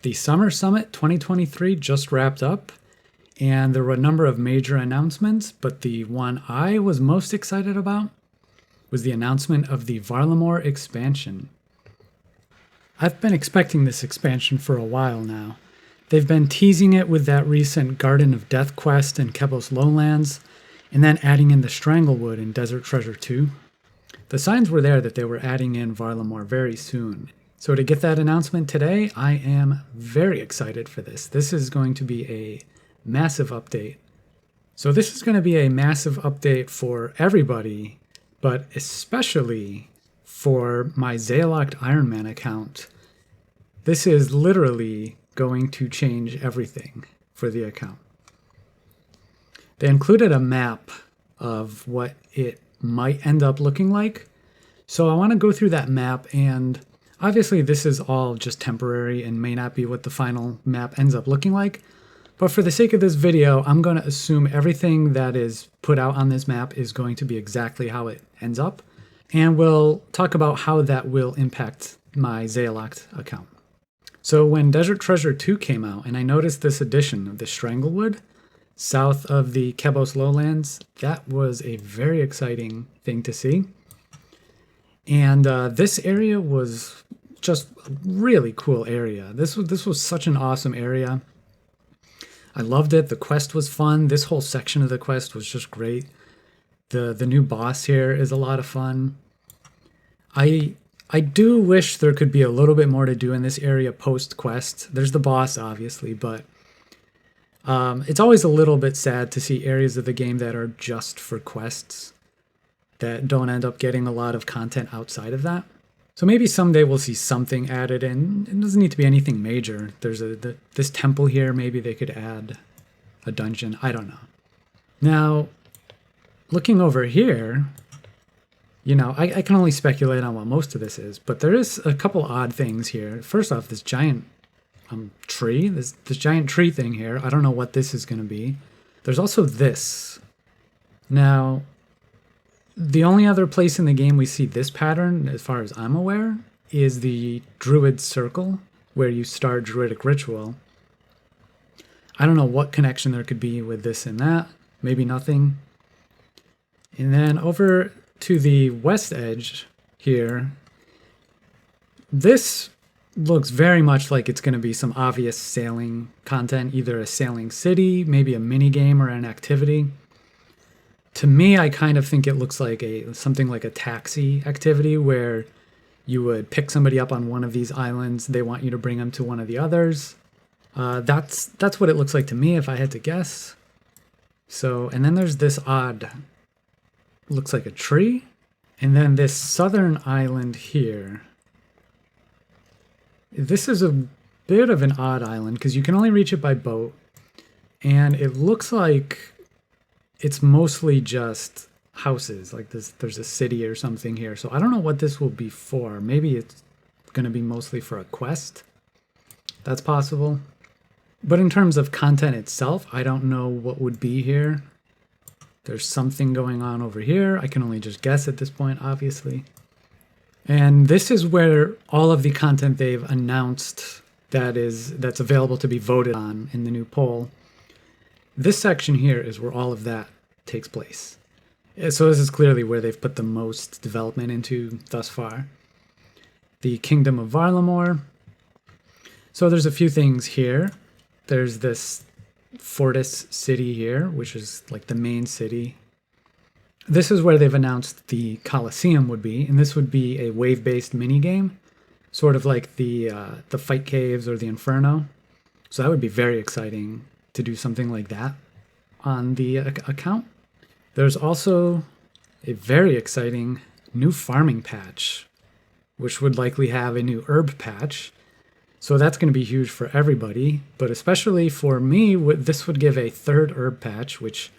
The Summer Summit 2023 just wrapped up, and there were a number of major announcements, but the one I was most excited about was the announcement of the Varlamore expansion. I've been expecting this expansion for a while now. They've been teasing it with that recent Garden of Death quest in Kebos Lowlands, and then adding in the Stranglewood in Desert Treasure 2. The signs were there that they were adding in Varlamore very soon. So to get that announcement today, I am very excited for this. This is going to be a massive update. So this is going to be a massive update for everybody, but especially for my Zeah-locked Ironman account. This is literally going to change everything for the account. They included a map of what it might end up looking like. So I want to go through that map, and obviously this is all just temporary and may not be what the final map ends up looking like. But for the sake of this video, I'm going to assume everything that is put out on this map is going to be exactly how it ends up. And we'll talk about how that will impact my Zeah-locked account. So when Desert Treasure 2 came out, and I noticed this addition of the Stranglewood south of the Kebos Lowlands, that was a very exciting thing to see. And this area was just a really cool area. This was such an awesome area. I loved it. The quest was fun. This whole section of the quest was just great. The new boss here is a lot of fun. I do wish there could be a little bit more to do in this area post-quest. There's the boss, obviously, but it's always a little bit sad to see areas of the game that are just for quests that don't end up getting a lot of content outside of that. So maybe someday we'll see something added in. It doesn't need to be anything major. There's this temple here. Maybe they could add a dungeon. I don't know. Now, looking over here, you know, I can only speculate on what most of this is, but there is a couple odd things here. First off, this giant tree, this giant tree thing here. I don't know what this is going to be. There's also this. Now, the only other place in the game we see this pattern, as far as I'm aware, is the Druid Circle, where you start Druidic Ritual. I don't know what connection there could be with this and that. Maybe nothing. And then over to the west edge here, this looks very much like it's going to be some obvious sailing content, either a sailing city, maybe a mini game or an activity. To me, I kind of think it looks like something like a taxi activity where you would pick somebody up on one of these islands. They want you to bring them to one of the others. That's what it looks like to me if I had to guess. So, and then there's this odd, looks like a tree. And then this southern island here. This is a bit of an odd island because you can only reach it by boat. And it looks like it's mostly just houses, like there's a city or something here. So I don't know what this will be for. Maybe it's going to be mostly for a quest. That's possible. But in terms of content itself, I don't know what would be here. There's something going on over here. I can only just guess at this point, obviously. And this is where all of the content they've announced that's available to be voted on in the new poll. This section here is where all of that takes place. So this is clearly where they've put the most development into thus far. The Kingdom of Varlamore. So there's a few things here. There's this Fortis city here, which is like the main city. This is where they've announced the Colosseum would be, and this would be a wave-based minigame, sort of like the Fight Caves or the Inferno. So that would be very exciting to do something like that on the account. There's also a very exciting new farming patch, which would likely have a new herb patch. So that's going to be huge for everybody, but especially for me, this would give a third herb patch, which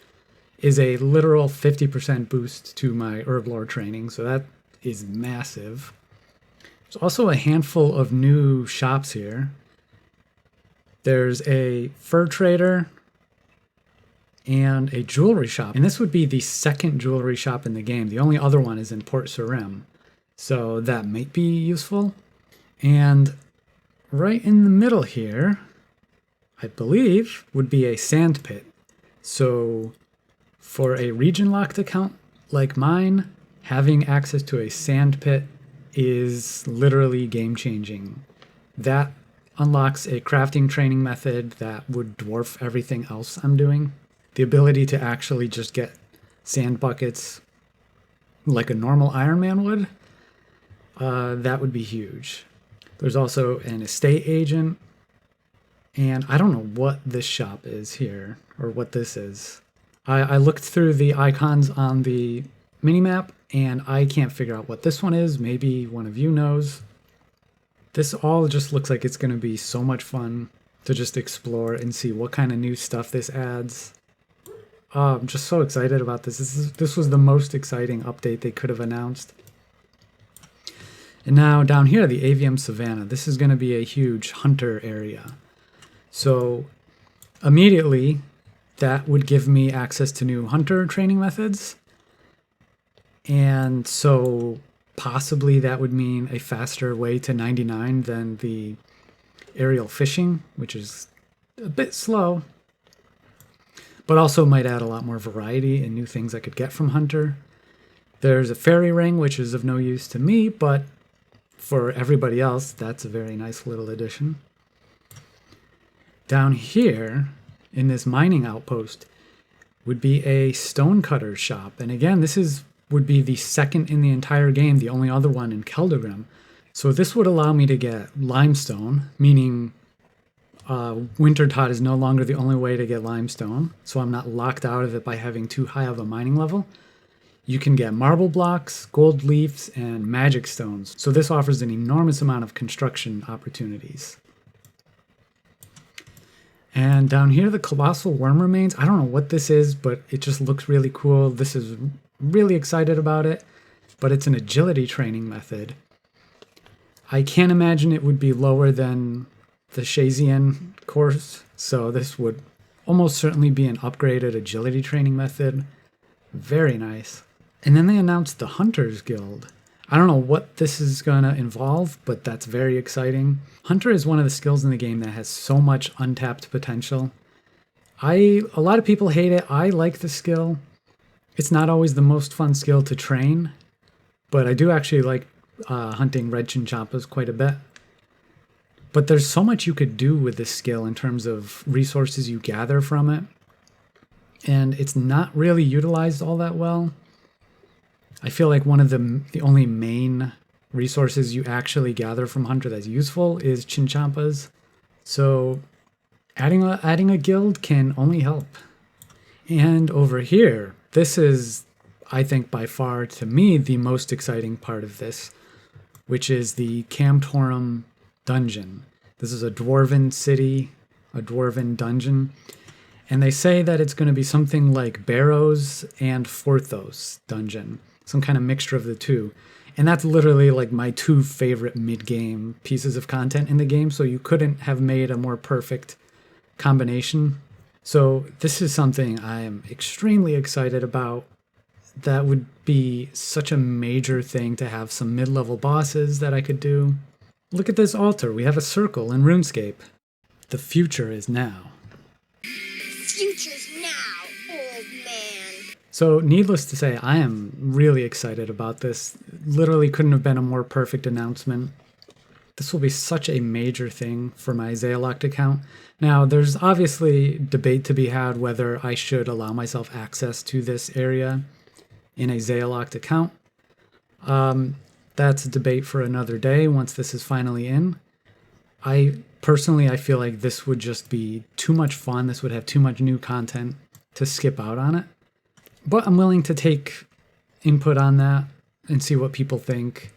is a literal 50% boost to my herb lore training. So that is massive. There's also a handful of new shops here. There's a fur trader and a jewelry shop. And this would be the second jewelry shop in the game. The only other one is in Port Sarim. So that might be useful. And right in the middle here, I believe, would be a sand pit. So for a region-locked account like mine, having access to a sand pit is literally game-changing. That unlocks a crafting training method that would dwarf everything else I'm doing. The ability to actually just get sand buckets like a normal Ironman would, that would be huge. There's also an estate agent, and I don't know what this shop is here, or what this is. I looked through the icons on the minimap, and I can't figure out what this one is. Maybe one of you knows. This all just looks like it's going to be so much fun to just explore and see what kind of new stuff this adds. I'm just so excited about this. This was the most exciting update they could have announced. And now down here, the AVM Savannah. This is going to be a huge hunter area. So immediately, that would give me access to new hunter training methods. And so possibly that would mean a faster way to 99 than the aerial fishing, which is a bit slow, but also might add a lot more variety and new things I could get from hunter. There's a fairy ring, which is of no use to me, but for everybody else, that's a very nice little addition. Down here, in this mining outpost, would be a stonecutter shop. And again, would be the second in the entire game, the only other one in Keldegrim. So this would allow me to get limestone, meaning Wintertot is no longer the only way to get limestone, so I'm not locked out of it by having too high of a mining level. You can get marble blocks, gold leaves, and magic stones. So this offers an enormous amount of construction opportunities. And down here, the Colossal Worm Remains. I don't know what this is, but it just looks really cool. This is really excited about it, but it's an agility training method. I can't imagine it would be lower than the Shazian course, so this would almost certainly be an upgraded agility training method. Very nice. And then they announced the Hunters Guild. I don't know what this is going to involve, but that's very exciting. Hunter is one of the skills in the game that has so much untapped potential. A lot of people hate it. I like the skill. It's not always the most fun skill to train, but I do actually like hunting red chinchompas quite a bit. But there's so much you could do with this skill in terms of resources you gather from it, and it's not really utilized all that well. I feel like one of the only main resources you actually gather from Hunter that's useful is chinchompas. So adding a guild can only help. And over here, this is, I think, by far to me the most exciting part of this, which is the Camtorum dungeon. This is a dwarven city, a dwarven dungeon, and they say that it's going to be something like Barrows and Forthos dungeon, some kind of mixture of the two. And that's literally like my two favorite mid-game pieces of content in the game, so you couldn't have made a more perfect combination. So this is something I am extremely excited about. That would be such a major thing to have some mid-level bosses that I could do. Look at this altar. We have a circle in RuneScape. The future is now. Future's now, old man. So needless to say, I am really excited about this. Literally couldn't have been a more perfect announcement. This will be such a major thing for my Zeah-locked account. Now, there's obviously debate to be had whether I should allow myself access to this area in a Zeah-locked account. That's a debate for another day once this is finally in. I feel like this would just be too much fun. This would have too much new content to skip out on it. But I'm willing to take input on that and see what people think.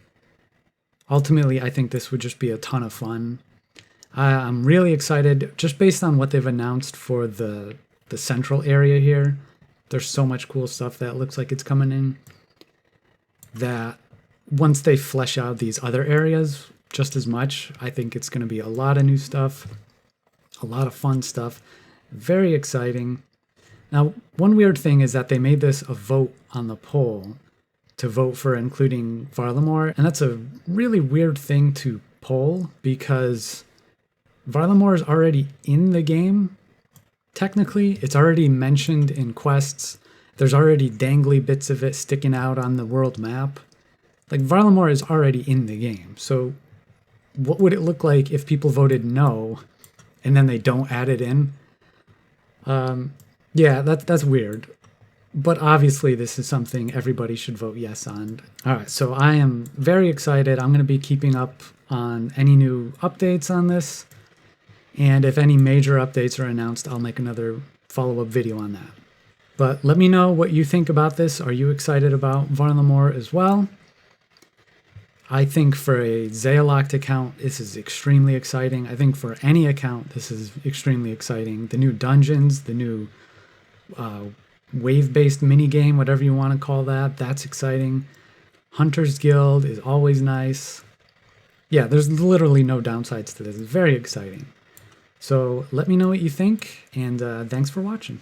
Ultimately, I think this would just be a ton of fun. I'm really excited just based on what they've announced for the central area here. There's so much cool stuff that looks like it's coming in, that once they flesh out these other areas just as much, I think it's going to be a lot of new stuff, a lot of fun stuff, very exciting. Now, one weird thing is that they made this a vote on the poll to vote for including Varlamore, and that's a really weird thing to poll because Varlamore is already in the game. Technically, it's already mentioned in quests. There's already dangly bits of it sticking out on the world map. Like, Varlamore is already in the game. So what would it look like if people voted no and then they don't add it in? Yeah, that's weird. But obviously, this is something everybody should vote yes on. All right, so I am very excited. I'm going to be keeping up on any new updates on this. And if any major updates are announced, I'll make another follow-up video on that. But let me know what you think about this. Are you excited about Varlamore as well? I think for a Zeah-locked account, this is extremely exciting. I think for any account, this is extremely exciting. The new dungeons, the new wave-based minigame, whatever you want to call that, that's exciting. Hunter's Guild is always nice. Yeah, there's literally no downsides to this. It's very exciting. So let me know what you think, and thanks for watching.